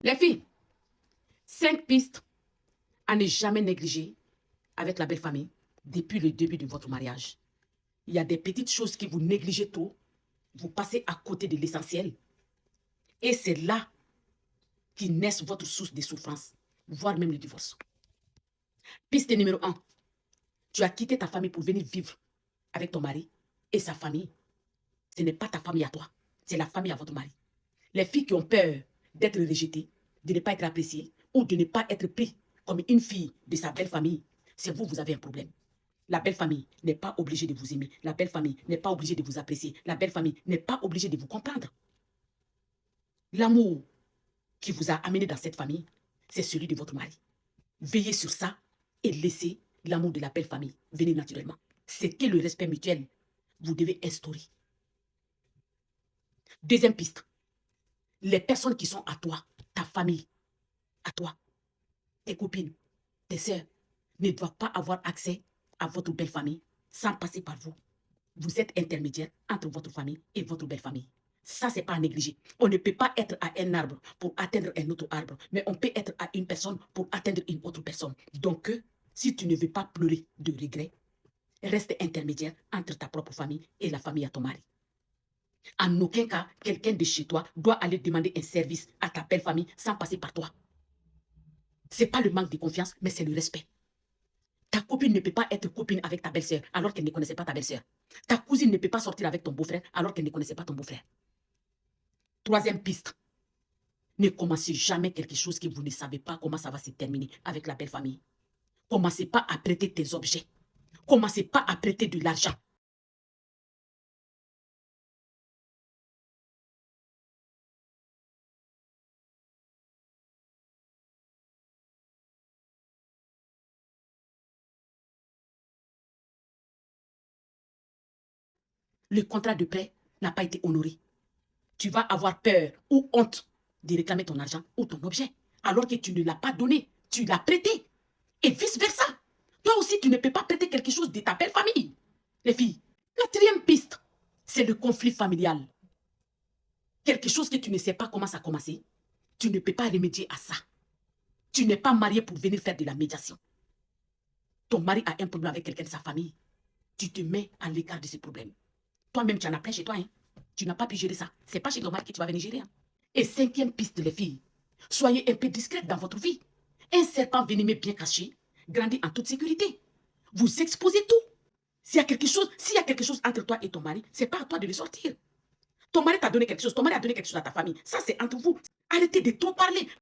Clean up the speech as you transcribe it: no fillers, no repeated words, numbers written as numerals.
Les filles, 5 pistes à ne jamais négliger avec la belle famille depuis le début de votre mariage. Il y a des petites choses que vous négligez trop, vous passez à côté de l'essentiel. Et c'est là qui naissent votre source de souffrance, voire même le divorce. Piste numéro 1. Tu as quitté ta famille pour venir vivre avec ton mari et sa famille. Ce n'est pas ta famille à toi, c'est la famille à votre mari. Les filles qui ont peur d'être rejetées, de ne pas être appréciées ou de ne pas être prise comme une fille de sa belle famille, c'est vous, vous avez un problème. La belle famille n'est pas obligée de vous aimer. La belle famille n'est pas obligée de vous apprécier. La belle famille n'est pas obligée de vous comprendre. L'amour qui vous a amené dans cette famille, c'est celui de votre mari. Veillez sur ça et laissez l'amour de la belle famille venir naturellement. C'est que le respect mutuel, vous devez instaurer. Deuxième piste, les personnes qui sont à toi, ta famille, à toi, tes copines, tes sœurs, ne doivent pas avoir accès à votre belle famille sans passer par vous. Vous êtes intermédiaire entre votre famille et votre belle famille. Ça, c'est pas à négliger. On ne peut pas être à un arbre pour atteindre un autre arbre, mais on peut être à une personne pour atteindre une autre personne. Donc, si tu ne veux pas pleurer de regret, reste intermédiaire entre ta propre famille et la famille à ton mari. En aucun cas, quelqu'un de chez toi doit aller demander un service à ta belle famille sans passer par toi. Ce n'est pas le manque de confiance, mais c'est le respect. Ta copine ne peut pas être copine avec ta belle-sœur alors qu'elle ne connaissait pas ta belle-sœur. Ta cousine ne peut pas sortir avec ton beau-frère alors qu'elle ne connaissait pas ton beau-frère. Troisième piste, ne commencez jamais quelque chose que vous ne savez pas comment ça va se terminer avec la belle famille. Commencez pas à prêter tes objets. Commencez pas à prêter de l'argent. Le contrat de prêt n'a pas été honoré. Tu vas avoir peur ou honte de réclamer ton argent ou ton objet alors que tu ne l'as pas donné. Tu l'as prêté. Et vice-versa. Toi aussi, tu ne peux pas prêter quelque chose de ta belle famille. Les filles, quatrième piste, c'est le conflit familial. Quelque chose que tu ne sais pas comment ça a commencé, tu ne peux pas remédier à ça. Tu n'es pas marié pour venir faire de la médiation. Ton mari a un problème avec quelqu'un de sa famille. Tu te mets à l'écart de ce problème. Toi-même, tu en as plein chez toi. Hein? Tu n'as pas pu gérer ça. Ce n'est pas chez ton mari que tu vas venir gérer. Hein? Et cinquième piste, les filles, soyez un peu discrètes dans votre vie. Un serpent venimeux bien caché grandit en toute sécurité. Vous exposez tout. S'il y a quelque chose entre toi et ton mari, ce n'est pas à toi de le sortir. Ton mari t'a donné quelque chose, ton mari a donné quelque chose à ta famille. Ça, c'est entre vous. Arrêtez de trop parler.